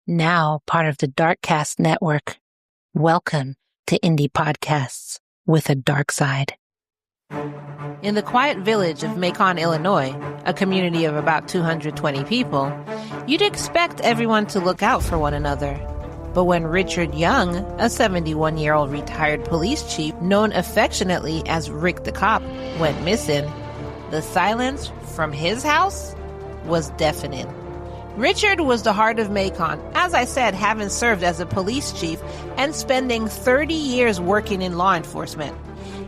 Now part of the Darkcast network. Welcome to Indie Podcasts with a dark side. In the quiet village of Macon, Illinois, a community of about 220 people, you'd expect everyone to look out for one another. But when Richard Young, a 71-year-old retired police chief known affectionately as Rick the Cop, went missing, the silence from his house was deafening. Richard was the heart of Macon, as I said, having served as a police chief and spending 30 years working in law enforcement.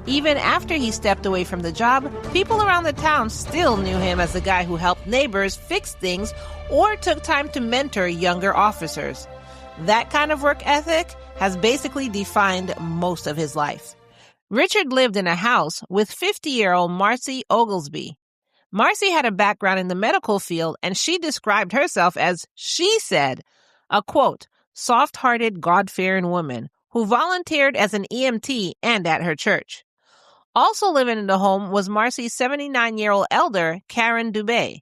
Even after he stepped away from the job, people around the town still knew him as the guy who helped neighbors fix things or took time to mentor younger officers. That kind of work ethic has basically defined most of his life. Richard lived in a house with 50-year-old Marcy Oglesby. Marcy had a background in the medical field, and she described herself as, she said, a, quote, soft-hearted, God-fearing woman who volunteered as an EMT and at her church. Also living in the home was Marcy's 79-year-old elder, Karen Dubé.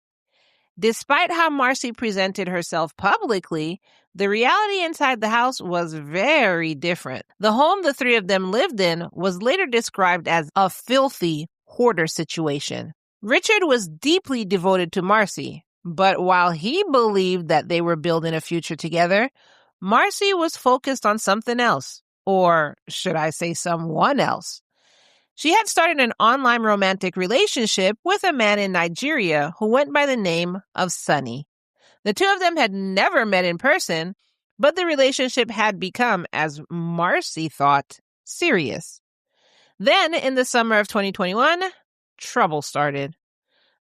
Despite how Marcy presented herself publicly, the reality inside the house was very different. The home the three of them lived in was later described as a filthy hoarder situation. Richard was deeply devoted to Marcy, but while he believed that they were building a future together, Marcy was focused on something else, or should I say someone else. She had started an online romantic relationship with a man in Nigeria who went by the name of Sunny. The two of them had never met in person, but the relationship had become, as Marcy thought, serious. Then, in the summer of 2021, trouble started.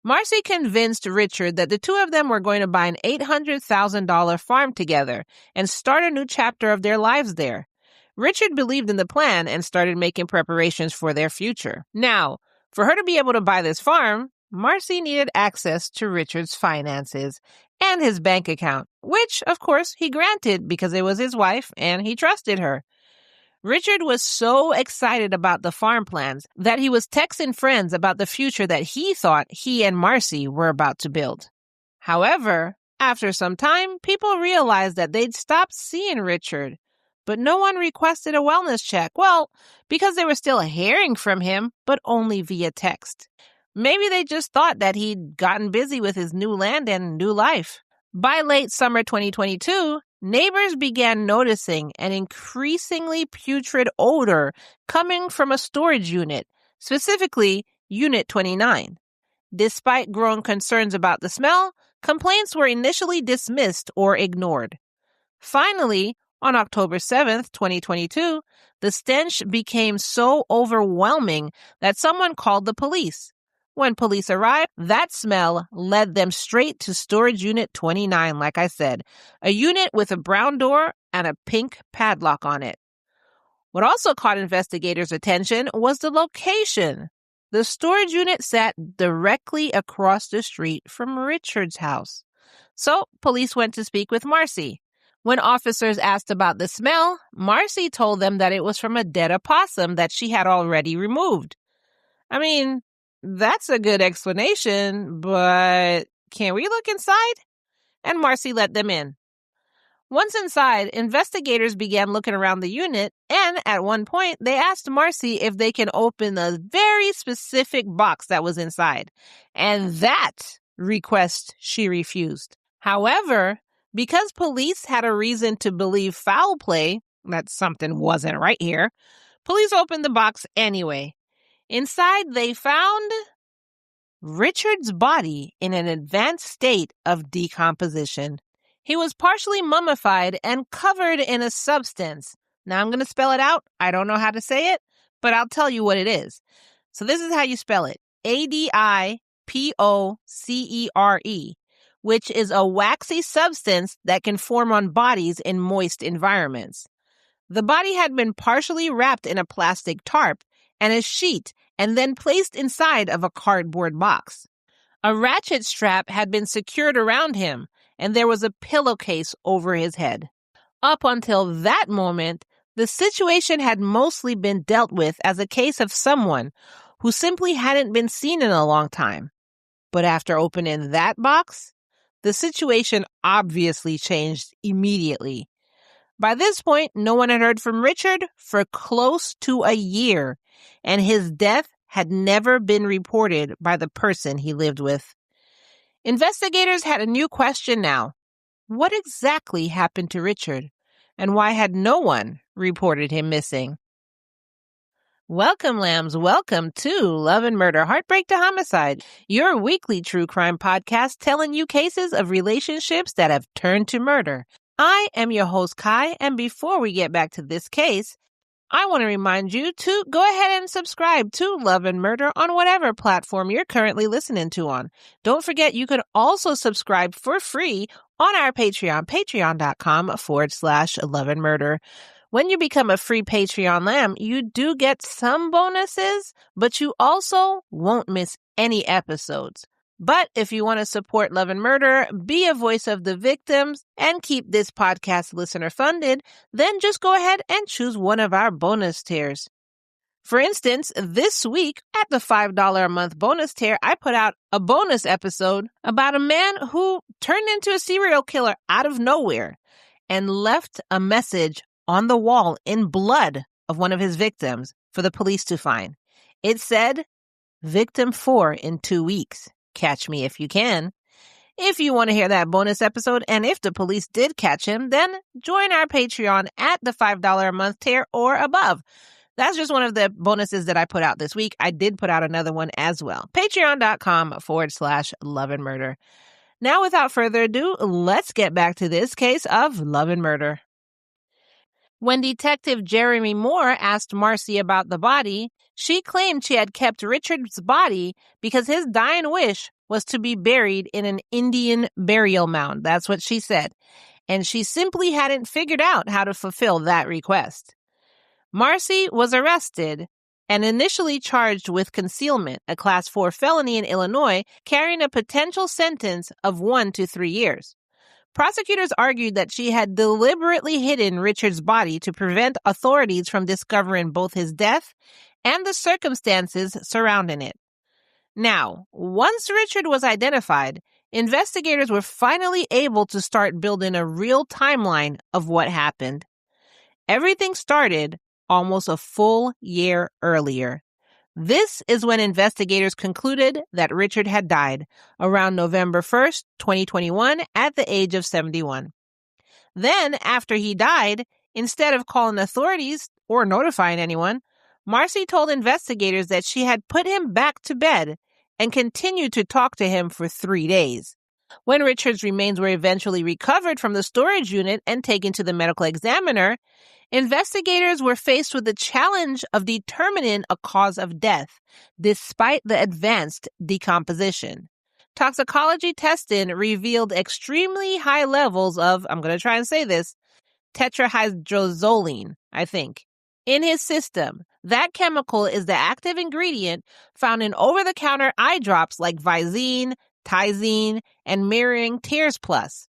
Marcy convinced Richard that the two of them were going to buy an $800,000 farm together and start a new chapter of their lives there. Richard believed in the plan and started making preparations for their future. Now, for her to be able to buy this farm, Marcy needed access to Richard's finances and his bank account, which, of course, he granted because it was his wife and he trusted her. Richard was so excited about the farm plans that he was texting friends about the future that he thought he and Marcy were about to build. However, after some time, people realized that they'd stopped seeing Richard, but no one requested a wellness check. Well, because they were still hearing from him, but only via text. Maybe they just thought that he'd gotten busy with his new land and new life. By late summer 2022, neighbors began noticing an increasingly putrid odor coming from a storage unit, specifically Unit 29. Despite growing concerns about the smell, complaints were initially dismissed or ignored. Finally, on October 7th, 2022, the stench became so overwhelming that someone called the police. When police arrived, that smell led them straight to Storage Unit 29, like I said, a unit with a brown door and a pink padlock on it. What also caught investigators' attention was the location. The storage unit sat directly across the street from Richard's house. So, police went to speak with Marcy. When officers asked about the smell, Marcy told them that it was from a dead opossum that she had already removed. I mean, that's a good explanation, but can we look inside? And Marcy let them in. Once inside, investigators began looking around the unit, and at one point, they asked Marcy if they can open a very specific box that was inside. And that request she refused. However, because police had a reason to believe foul play, that something wasn't right here, police opened the box anyway. Inside, they found Richard's body in an advanced state of decomposition. He was partially mummified and covered in a substance. Now I'm going to spell it out. I don't know how to say it, but I'll tell you what it is. So this is how you spell it. ADIPOCERE, which is a waxy substance that can form on bodies in moist environments. The body had been partially wrapped in a plastic tarp and a sheet and then placed inside of a cardboard box. A ratchet strap had been secured around him, and there was a pillowcase over his head. Up until that moment, the situation had mostly been dealt with as a case of someone who simply hadn't been seen in a long time. But after opening that box, The situation obviously changed immediately. By this point, no one had heard from Richard for close to a year, and his death had never been reported by the person he lived with. Investigators had a new question now. What exactly happened to Richard, and why had no one reported him missing? Welcome, lambs. Welcome to Love and Murder, Heartbreak to Homicide, your weekly true crime podcast telling you cases of relationships that have turned to murder. I am your host, Kai, and before we get back to this case, I want to remind you to go ahead and subscribe to Love and Murder on whatever platform you're currently listening to on. Don't forget, you can also subscribe for free on our Patreon, patreon.com/Love and Murder. When you become a free Patreon lamb, you do get some bonuses, but you also won't miss any episodes. But if you want to support Love and Murder, be a voice of the victims, and keep this podcast listener funded, then just go ahead and choose one of our bonus tiers. For instance, this week at the $5 a month bonus tier, I put out a bonus episode about a man who turned into a serial killer out of nowhere and left a message on the wall in blood of one of his victims for the police to find. It said, "Victim 4 in 2 weeks. Catch me if you can." If you want to hear that bonus episode, and if the police did catch him, then join our Patreon at the $5 a month tier or above. That's just one of the bonuses that I put out this week. I did put out another one as well. Patreon.com/Love and Murder. Now, without further ado, let's get back to this case of love and murder. When Detective Jeremy Moore asked Marcy about the body, she claimed she had kept Richard's body because his dying wish was to be buried in an Indian burial mound. That's what she said. And she simply hadn't figured out how to fulfill that request. Marcy was arrested and initially charged with concealment, a Class 4 felony in Illinois, carrying a potential sentence of 1 to 3 years. Prosecutors argued that she had deliberately hidden Richard's body to prevent authorities from discovering both his death and the circumstances surrounding it. Now, once Richard was identified, investigators were finally able to start building a real timeline of what happened. Everything started almost a full year earlier. This is when investigators concluded that Richard had died around November 1st, 2021, at the age of 71. Then, after he died, instead of calling authorities or notifying anyone, Marcy told investigators that she had put him back to bed and continued to talk to him for 3 days. When Richard's remains were eventually recovered from the storage unit and taken to the medical examiner, investigators were faced with the challenge of determining a cause of death, despite the advanced decomposition. Toxicology testing revealed extremely high levels of, I'm going to try and say this, tetrahydrozoline, in his system. That chemical is the active ingredient found in over-the-counter eye drops like Visine, Tizine, and Mirroring Tears Plus.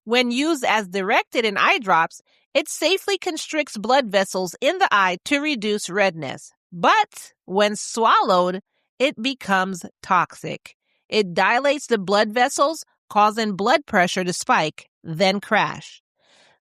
When used as directed in eye drops, it safely constricts blood vessels in the eye to reduce redness. But when swallowed, it becomes toxic. It dilates the blood vessels, causing blood pressure to spike, then crash.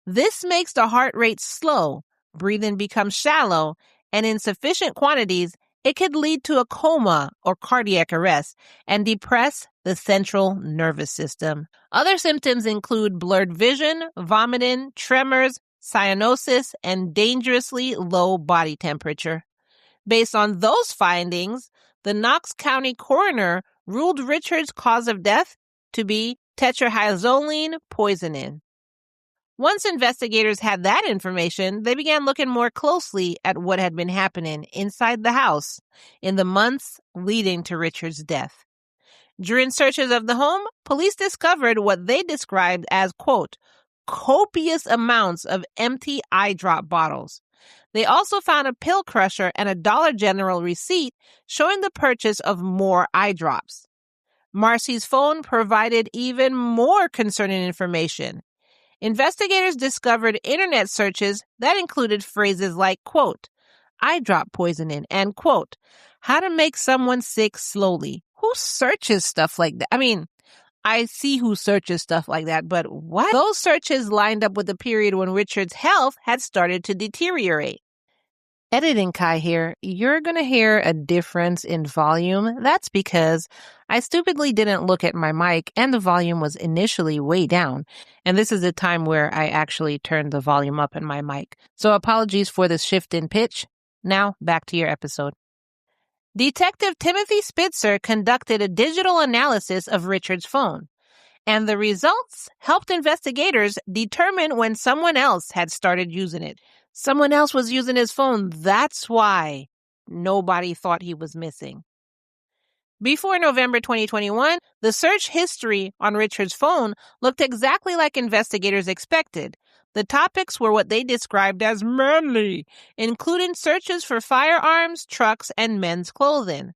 This makes the heart rate slow, breathing becomes shallow, and in sufficient quantities, it could lead to a coma or cardiac arrest and depress the central nervous system. Other symptoms include blurred vision, vomiting, tremors, cyanosis, and dangerously low body temperature. Based on those findings, the Knox County coroner ruled Richard's cause of death to be tetrahydrozoline poisoning. Once investigators had that information, they began looking more closely at what had been happening inside the house in the months leading to Richard's death. During searches of the home, police discovered what they described as, quote, copious amounts of empty eye drop bottles. They also found a pill crusher and a Dollar General receipt showing the purchase of more eye drops. Marcy's phone provided even more concerning information. Investigators discovered internet searches that included phrases like, quote, eye drop poisoning, and, quote, how to make someone sick slowly. Who searches stuff like that? I see who searches stuff like that, but what? Those searches lined up with the period when Richard's health had started to deteriorate. Editing Kai here, you're going to hear a difference in volume. That's because I stupidly didn't look at my mic and the volume was initially way down. And this is the time where I actually turned the volume up in my mic. So apologies for this shift in pitch. Now back to your episode. Detective Timothy Spitzer conducted a digital analysis of Richard's phone, and the results helped investigators determine when someone else had started using it. Someone else was using his phone. That's why nobody thought he was missing. Before November 2021, the search history on Richard's phone looked exactly like investigators expected. The topics were what they described as manly, including searches for firearms, trucks, and men's clothing.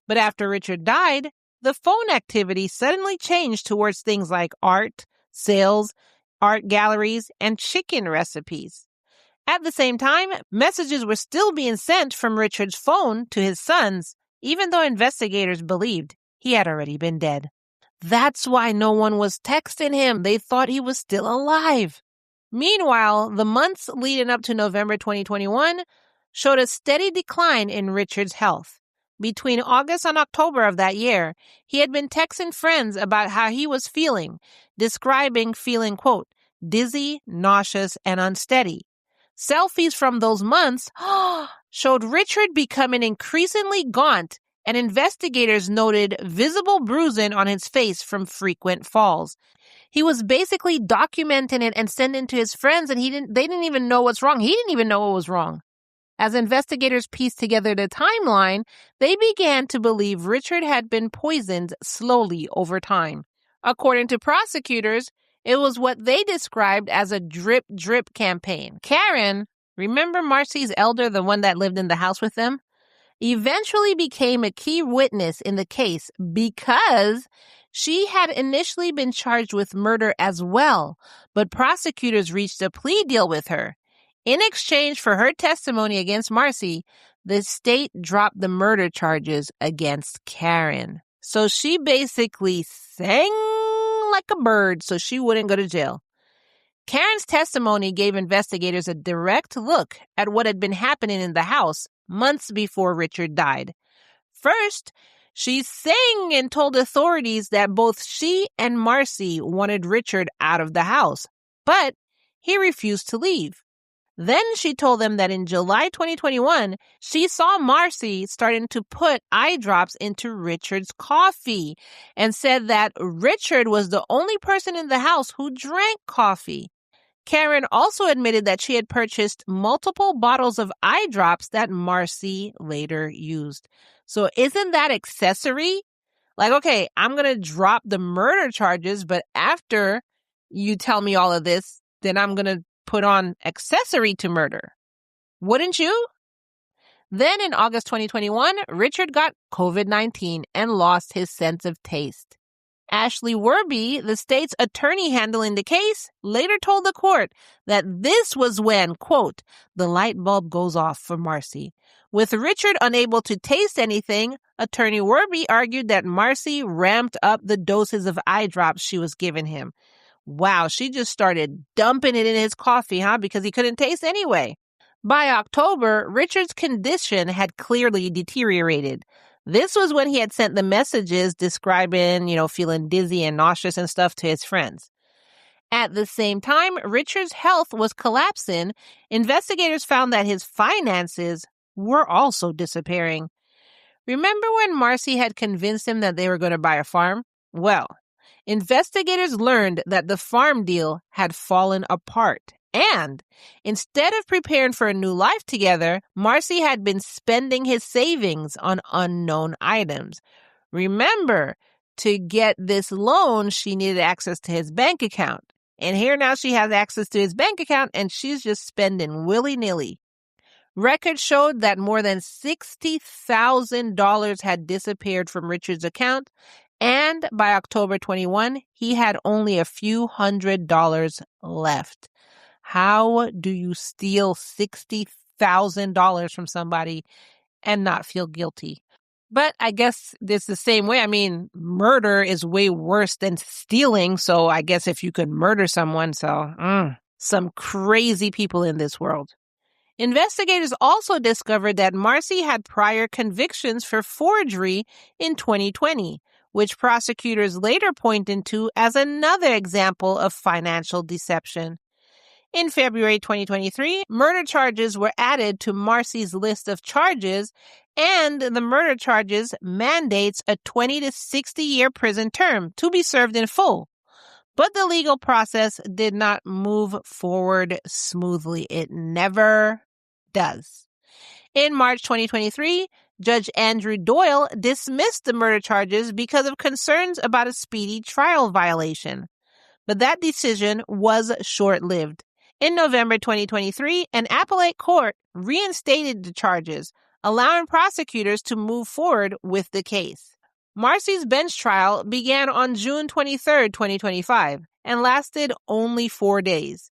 But after Richard died, the phone activity suddenly changed towards things like art, sales, art galleries, and chicken recipes. At the same time, messages were still being sent from Richard's phone to his sons, even though investigators believed he had already been dead. That's why no one was texting him. They thought he was still alive. Meanwhile, the months leading up to November 2021 showed a steady decline in Richard's health. Between August and October of that year, he had been texting friends about how he was feeling, describing feeling, quote, dizzy, nauseous, and unsteady. Selfies from those months showed Richard becoming increasingly gaunt, and investigators noted visible bruising on his face from frequent falls. He was basically documenting it and sending to his friends, and they didn't even know what's wrong. He didn't even know what was wrong. As investigators pieced together the timeline, they began to believe Richard had been poisoned slowly over time. According to prosecutors, it was what they described as a drip-drip campaign. Karen, remember Marcy's elder, the one that lived in the house with them, eventually became a key witness in the case because she had initially been charged with murder as well, but prosecutors reached a plea deal with her. In exchange for her testimony against Marcy, the state dropped the murder charges against Karen. So she basically sang like a bird so she wouldn't go to jail. Karen's testimony gave investigators a direct look at what had been happening in the house months before Richard died. First, she sang and told authorities that both she and Marcy wanted Richard out of the house, but he refused to leave. Then she told them that in July 2021, she saw Marcy starting to put eye drops into Richard's coffee and said that Richard was the only person in the house who drank coffee. Karen also admitted that she had purchased multiple bottles of eye drops that Marcy later used. So isn't that accessory? Like, okay, I'm going to drop the murder charges, but after you tell me all of this, then I'm going to put on accessory to murder. Wouldn't you? Then in August 2021, Richard got COVID-19 and lost his sense of taste. Ashley Werby, the state's attorney handling the case, later told the court that this was when, quote, the light bulb goes off for Marcy. With Richard unable to taste anything, attorney Werby argued that Marcy ramped up the doses of eye drops she was giving him. Wow, she just started dumping it in his coffee, huh? Because he couldn't taste anyway. By October, Richard's condition had clearly deteriorated. This was when he had sent the messages describing, feeling dizzy and nauseous and stuff to his friends. At the same time, Richard's health was collapsing. Investigators found that his finances were also disappearing. Remember when Marcy had convinced him that they were going to buy a farm? Well, investigators learned that the farm deal had fallen apart. And instead of preparing for a new life together, Marcy had been spending his savings on unknown items. Remember, to get this loan, she needed access to his bank account. And here now she has access to his bank account and she's just spending willy-nilly. Records showed that more than $60,000 had disappeared from Richard's account, and by October 21, he had only a few $100s left. How do you steal $60,000 from somebody and not feel guilty? But I guess it's the same way. I mean, murder is way worse than stealing. So I guess if you could murder someone, some crazy people in this world. Investigators also discovered that Marcy had prior convictions for forgery in 2020, which prosecutors later pointed to as another example of financial deception. In February 2023, murder charges were added to Marcy's list of charges, and the murder charges mandates a 20 to 60-year prison term to be served in full. But the legal process did not move forward smoothly. It never does. In March 2023, Judge Andrew Doyle dismissed the murder charges because of concerns about a speedy trial violation. But that decision was short-lived. In November 2023, an appellate court reinstated the charges, allowing prosecutors to move forward with the case. Marcy's bench trial began on June 23, 2025, and lasted only 4 days.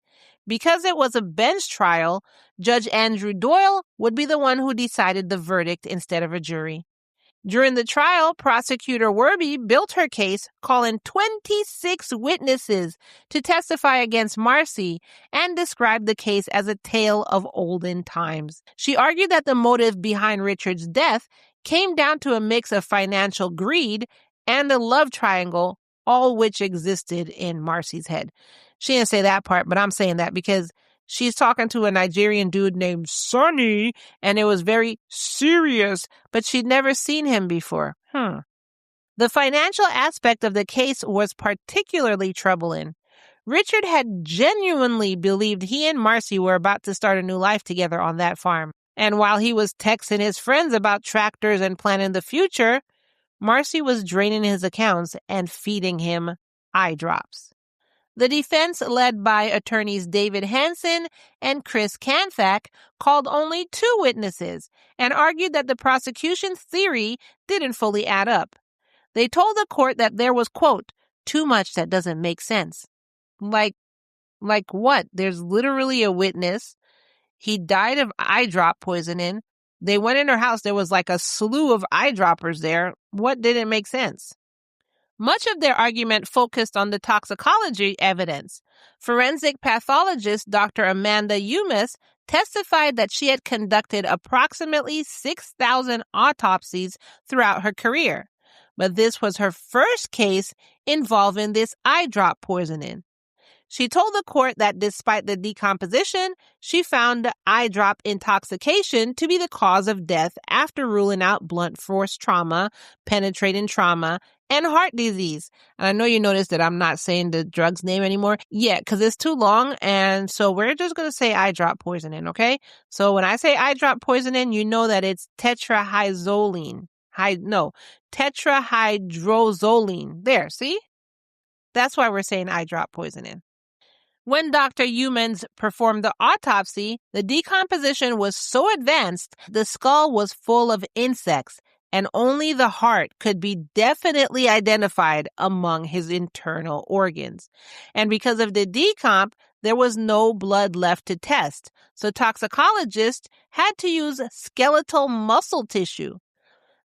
Because it was a bench trial, Judge Andrew Doyle would be the one who decided the verdict instead of a jury. During the trial, Prosecutor Werby built her case, calling 26 witnesses to testify against Marcy and described the case as a tale of olden times. She argued that the motive behind Richard's death came down to a mix of financial greed and a love triangle, all which existed in Marcy's head. She didn't say that part, but I'm saying that because she's talking to a Nigerian dude named Sonny, and it was very serious, but she'd never seen him before. The financial aspect of the case was particularly troubling. Richard had genuinely believed he and Marcy were about to start a new life together on that farm. And while he was texting his friends about tractors and planning the future, Marcy was draining his accounts and feeding him eye drops. The defense, led by attorneys David Hansen and Chris Kanthak, called only 2 witnesses and argued that the prosecution's theory didn't fully add up. They told the court that there was, quote, too much that doesn't make sense. Like what? There's literally a witness. He died of eye drop poisoning. They went in her house. There was like a slew of eyedroppers there. What didn't make sense? Much of their argument focused on the toxicology evidence. Forensic pathologist Dr. Amanda Umis testified that she had conducted approximately 6,000 autopsies throughout her career. But this was her first case involving this eye drop poisoning. She told the court that despite the decomposition, she found eye drop intoxication to be the cause of death after ruling out blunt force trauma, penetrating trauma, and heart disease. And I know you noticed that I'm not saying the drug's name anymore. Yeah, because it's too long. And so we're just going to say eye drop poisoning, okay? So when I say eye drop poisoning, you know that it's tetrahydrozoline. Tetrahydrozoline. There, see? That's why we're saying eye drop poisoning. When Dr. Humans performed the autopsy, the decomposition was so advanced, the skull was full of insects, and only the heart could be definitely identified among his internal organs. And because of the decomp, there was no blood left to test, so toxicologists had to use skeletal muscle tissue.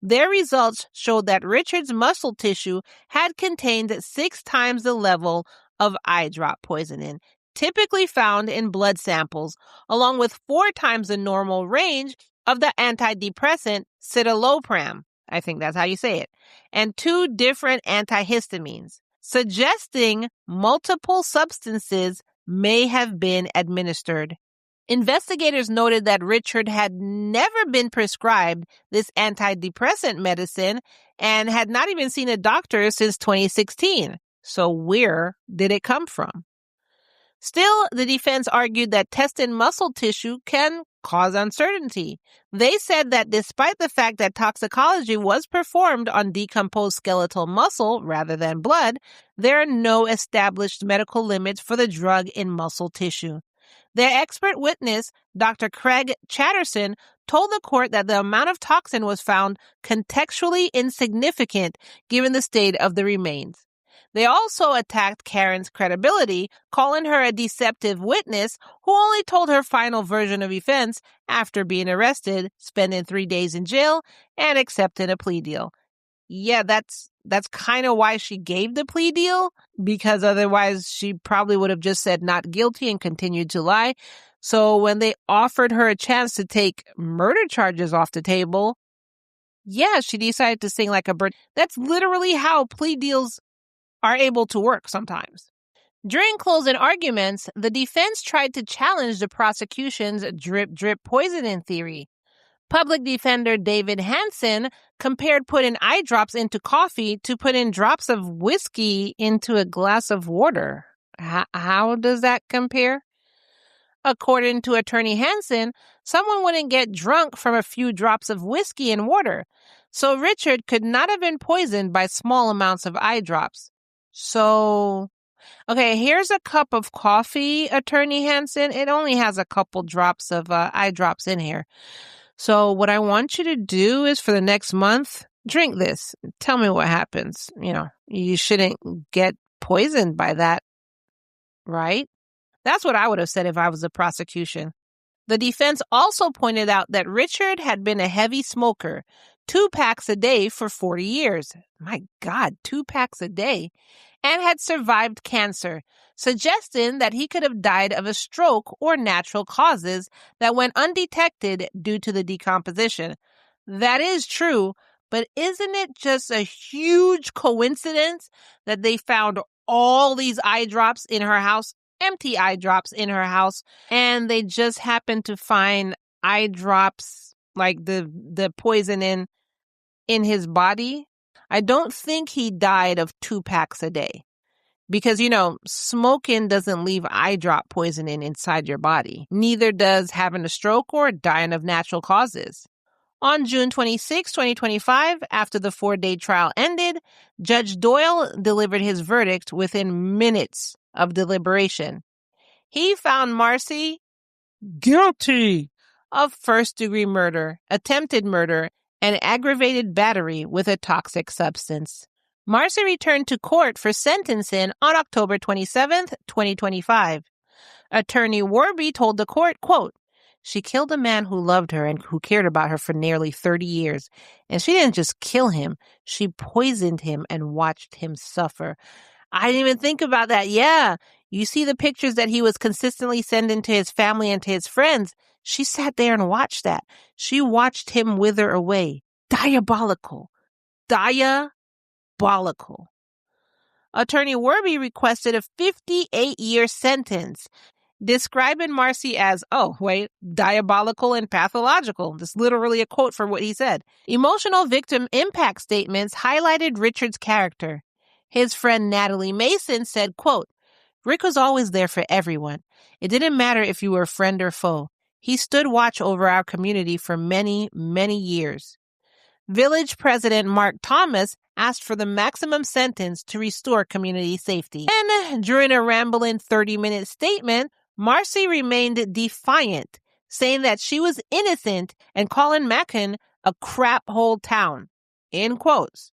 Their results showed that Richard's muscle tissue had contained 6 times the level of eye drop poisoning, typically found in blood samples, along with 4 times the normal range of the antidepressant citalopram, I think that's how you say it, and 2 different antihistamines, suggesting multiple substances may have been administered. Investigators noted that Richard had never been prescribed this antidepressant medicine and had not even seen a doctor since 2016. So where did it come from? Still, the defense argued that testing muscle tissue can cause uncertainty. They said that despite the fact that toxicology was performed on decomposed skeletal muscle rather than blood, there are no established medical limits for the drug in muscle tissue. Their expert witness, Dr. Craig Chatterson, told the court that the amount of toxin was found contextually insignificant given the state of the remains. They also attacked Karen's credibility, calling her a deceptive witness who only told her final version of events after being arrested, spending 3 days in jail, and accepting a plea deal. Yeah, that's kind of why she gave the plea deal, because otherwise she probably would have just said not guilty and continued to lie. So when they offered her a chance to take murder charges off the table, yeah, she decided to sing like a bird. That's literally how plea deals are able to work sometimes. During closing arguments, the defense tried to challenge the prosecution's drip poisoning theory. Public defender David Hansen compared putting eye drops into coffee to putting drops of whiskey into a glass of water. How does that compare? According to attorney Hansen, someone wouldn't get drunk from a few drops of whiskey and water, so Richard could not have been poisoned by small amounts of eye drops. So, okay, here's a cup of coffee, attorney Hansen. It only has a couple drops of eye drops in here. So what I want you to do is for the next month, drink this. Tell me what happens. You shouldn't get poisoned by that, right? That's what I would have said if I was the prosecution. The defense also pointed out that Richard had been a heavy smoker, 2 packs a day for 40 years. My God, 2 packs a day. And had survived cancer, suggesting that he could have died of a stroke or natural causes that went undetected due to the decomposition. That is true, but isn't it just a huge coincidence that they found all these eye drops in her house, empty eye drops in her house, and they just happened to find eye drops, like the poison in his body? I don't think he died of 2 packs a day because, smoking doesn't leave eye drop poisoning inside your body. Neither does having a stroke or dying of natural causes. On June 26, 2025, after the 4-day trial ended, Judge Doyle delivered his verdict within minutes of deliberation. He found Marcy guilty of first-degree murder, attempted murder, and aggravated battery with a toxic substance. Marcy returned to court for sentencing on October 27, 2025. Attorney Warby told the court, quote, "She killed a man who loved her and who cared about her for nearly 30 years. And she didn't just kill him, she poisoned him and watched him suffer." I didn't even think about that. Yeah, you see the pictures that he was consistently sending to his family and to his friends. She sat there and watched that. She watched him wither away. Diabolical. Diabolical. Attorney Warby requested a 58-year sentence, describing Marcy as, diabolical and pathological. That's literally a quote from what he said. Emotional victim impact statements highlighted Richard's character. His friend Natalie Mason said, quote, "Rick was always there for everyone. It didn't matter if you were a friend or foe. He stood watch over our community for many, many years." Village President Mark Thomas asked for the maximum sentence to restore community safety. And during a rambling 30-minute statement, Marcy remained defiant, saying that she was innocent and calling Macon a crap hole town, in quotes,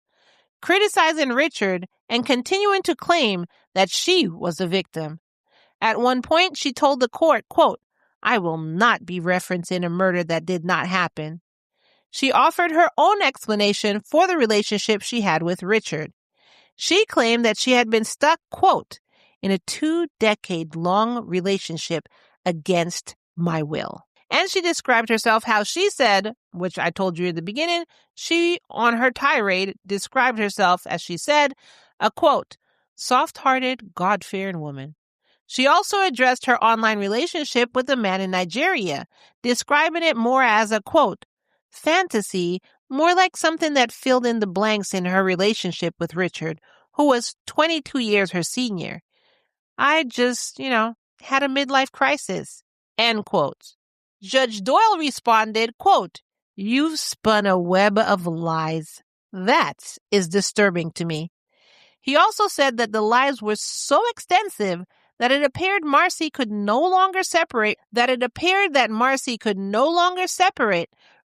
criticizing Richard and continuing to claim that she was the victim. At one point, she told the court, quote, "I will not be referencing a murder that did not happen." She offered her own explanation for the relationship she had with Richard. She claimed that she had been stuck, quote, "in a 2-decade-long relationship against my will." And she described herself how she said, which I told you in the beginning, she, on her tirade, described herself, as she said, a, quote, "soft-hearted, God-fearing woman." She also addressed her online relationship with a man in Nigeria, describing it more as a, quote, "fantasy, more like something that filled in the blanks in her relationship with Richard, who was 22 years her senior. I just, had a midlife crisis," end quote. Judge Doyle responded, quote, "You've spun a web of lies. That is disturbing to me." He also said that the lies were so extensive that it appeared that Marcy could no longer separate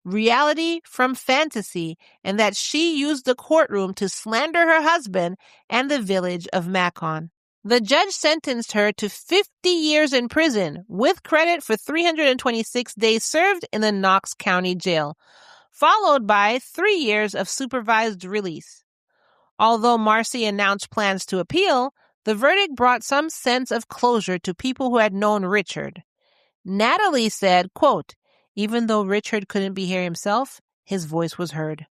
reality from fantasy, and that she used the courtroom to slander her husband and the village of Macon. The judge sentenced her to 50 years in prison with credit for 326 days served in the Knox County Jail, followed by 3 years of supervised release. Although Marcy announced plans to appeal, the verdict brought some sense of closure to people who had known Richard. Natalie said, quote, "Even though Richard couldn't be here himself, his voice was heard."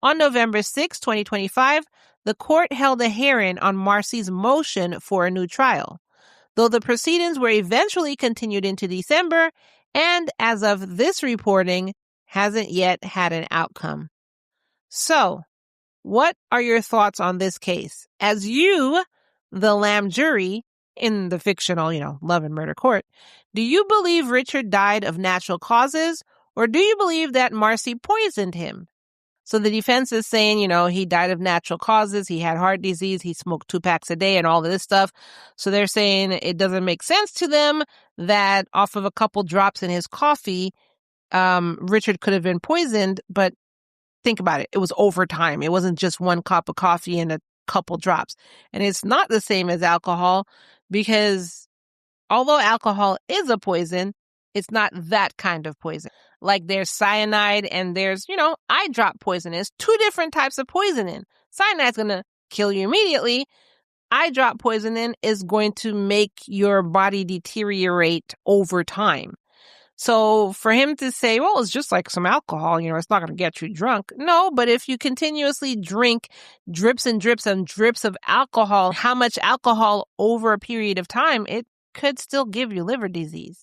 On November 6, 2025, the court held a hearing on Marcy's motion for a new trial, though the proceedings were eventually continued into December and, as of this reporting, hasn't yet had an outcome. So, what are your thoughts on this case? As you, the Lamb jury, in the fictional, love and murder court, do you believe Richard died of natural causes, or do you believe that Marcy poisoned him? So the defense is saying, he died of natural causes, he had heart disease, he smoked 2 packs a day and all of this stuff. So they're saying it doesn't make sense to them that off of a couple drops in his coffee, Richard could have been poisoned. But think about it. It was over time. It wasn't just 1 cup of coffee and a couple drops. And it's not the same as alcohol, because although alcohol is a poison, it's not that kind of poison. Like there's cyanide and there's, eye drop poison. It's 2 different types of poisoning. Cyanide's going to kill you immediately. Eye drop poisoning is going to make your body deteriorate over time. So for him to say, well, it's just like some alcohol, it's not going to get you drunk. No, but if you continuously drink drips and drips and drips of alcohol, how much alcohol over a period of time, it could still give you liver disease.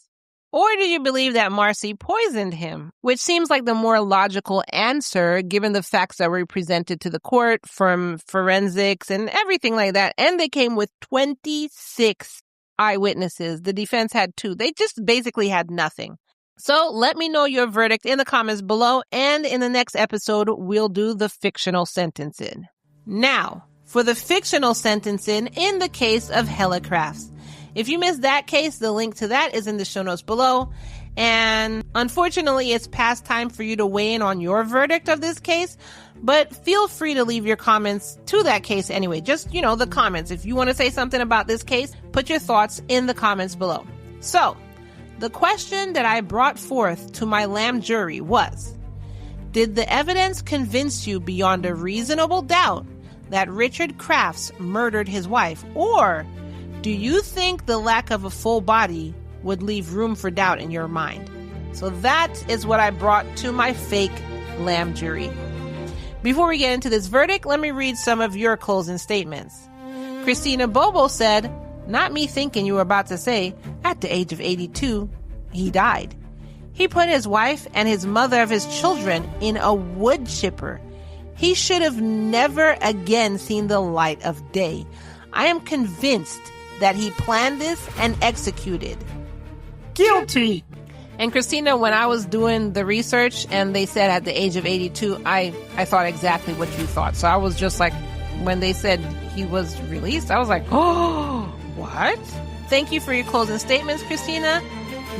Or do you believe that Marcy poisoned him? Which seems like the more logical answer given the facts that were presented to the court from forensics and everything like that. And they came with 26 eyewitnesses. The defense had 2. They just basically had nothing. So let me know your verdict in the comments below, and in the next episode, we'll do the fictional sentencing. Now, for the fictional sentencing in the case of Hella Crafts. If you missed that case, the link to that is in the show notes below. And unfortunately, it's past time for you to weigh in on your verdict of this case, but feel free to leave your comments to that case anyway. Just, the comments. If you want to say something about this case, put your thoughts in the comments below. So, the question that I brought forth to my Lamb jury was, did the evidence convince you beyond a reasonable doubt that Richard Crafts murdered his wife, or do you think the lack of a full body would leave room for doubt in your mind? So that is what I brought to my fake Lamb jury. Before we get into this verdict, let me read some of your closing statements. Christina Bobo said, "Not me thinking you were about to say, at the age of 82, he died. He put his wife and his mother of his children in a wood chipper. He should have never again seen the light of day. I am convinced that he planned this and executed." Guilty. And Christina, when I was doing the research and they said at the age of 82, I thought exactly what you thought. So I was just like, when they said he was released, I was like, oh, what? Thank you for your closing statements, Christina.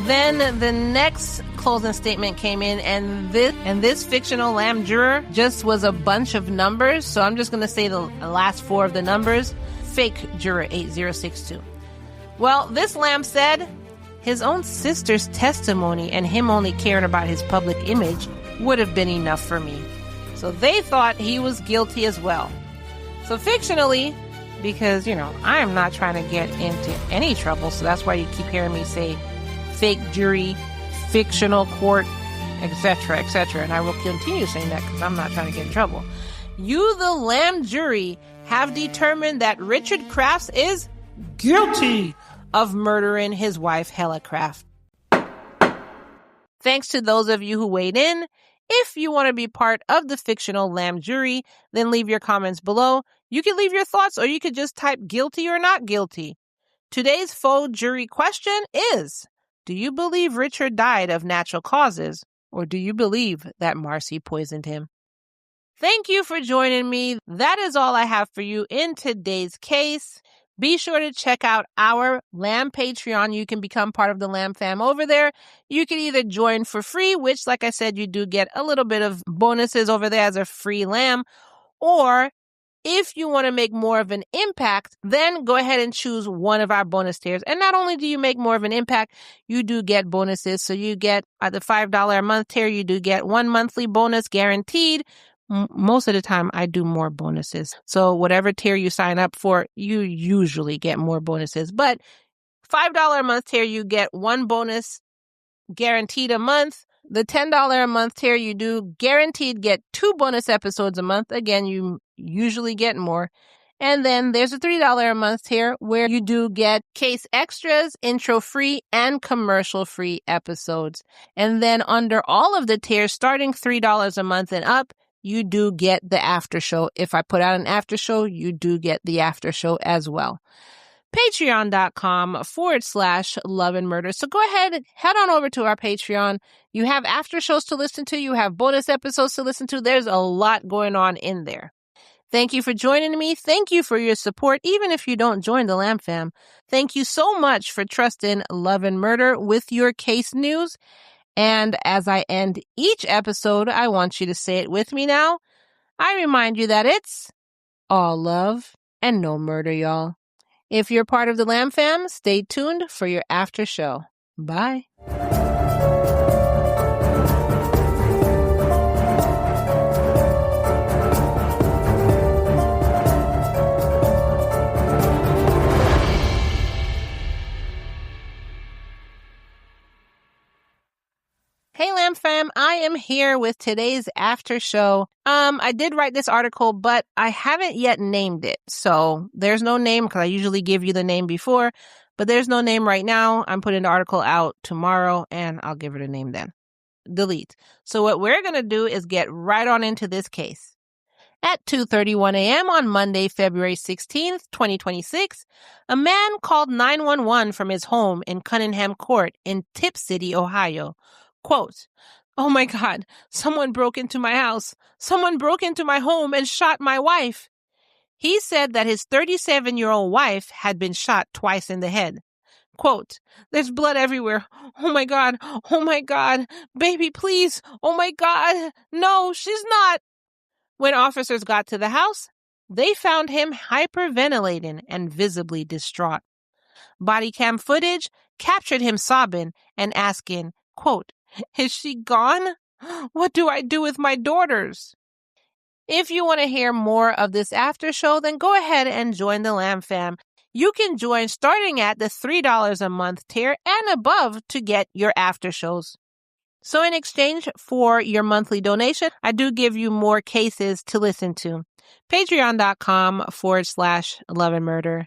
Then the next closing statement came in, and this fictional Lamb juror just was a bunch of numbers. So I'm just going to say the last 4 of the numbers. Fake juror 8062. Well, this Lamb said his own sister's testimony and him only caring about his public image would have been enough for me. So they thought he was guilty as well. So fictionally, because, I am not trying to get into any trouble, so that's why you keep hearing me say fake jury, fictional court, etc., etc. And I will continue saying that because I'm not trying to get in trouble. You, the Lamb jury, have determined that Richard Crafts is guilty of murdering his wife, Hella Craft. Thanks to those of you who weighed in. If you want to be part of the fictional Lamb jury, then leave your comments below. You can leave your thoughts, or you could just type guilty or not guilty. Today's faux jury question is, do you believe Richard died of natural causes, or do you believe that Marcy poisoned him? Thank you for joining me. That is all I have for you in today's case. Be sure to check out our Lamb Patreon. You can become part of the Lamb fam over there. You can either join for free, which, like I said, you do get a little bit of bonuses over there as a free lamb, or if you want to make more of an impact, then go ahead and choose one of our bonus tiers. And not only do you make more of an impact, you do get bonuses. So you get at the $5 a month tier, you do get 1 monthly bonus guaranteed. Most of the time, I do more bonuses. So whatever tier you sign up for, you usually get more bonuses. But $5 a month tier, you get 1 bonus guaranteed a month. The $10 a month tier, you do guaranteed get 2 bonus episodes a month. Again, you usually get more. And then there's a $3 a month tier where you do get case extras, intro free, and commercial free episodes. And then under all of the tiers, starting $3 a month and up, you do get the after show. If I put out an after show, you do get the after show as well. Patreon.com/Love and Murder. So go ahead, head on over to our Patreon. You have after shows to listen to. You have bonus episodes to listen to. There's a lot going on in there. Thank you for joining me. Thank you for your support, even if you don't join the Lamb Fam. Thank you so much for trusting Love and Murder with your case news. And as I end each episode, I want you to say it with me now. I remind you that it's all love and no murder, y'all. If you're part of the Lamb Fam, stay tuned for your after show. Bye. Hey, Lamb Fam, I am here with today's after show. I did write this article, but I haven't yet named it. So there's no name because I usually give you the name before, but there's no name right now. I'm putting the article out tomorrow and I'll give it a name then. Delete. So what we're going to do is get right on into this case. At 2:31 a.m. on Monday, February 16th, 2026, a man called 911 from his home in Cunningham Court in Tip City, Ohio. Quote, "Oh my God, someone broke into my house. Someone broke into my home and shot my wife." He said that his 37-year-old wife had been shot twice in the head. Quote, "There's blood everywhere. Oh my God. Oh my God. Baby, please. Oh my God. No, she's not." When officers got to the house, they found him hyperventilating and visibly distraught. Body cam footage captured him sobbing and asking, quote, "Is she gone? What do I do with my daughters?" If you want to hear more of this after show, then go ahead and join the Lamb Fam. You can join starting at the $3 a month tier and above to get your after shows. So in exchange for your monthly donation, I do give you more cases to listen to. Patreon.com/Love and Murder.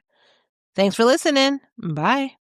Thanks for listening. Bye.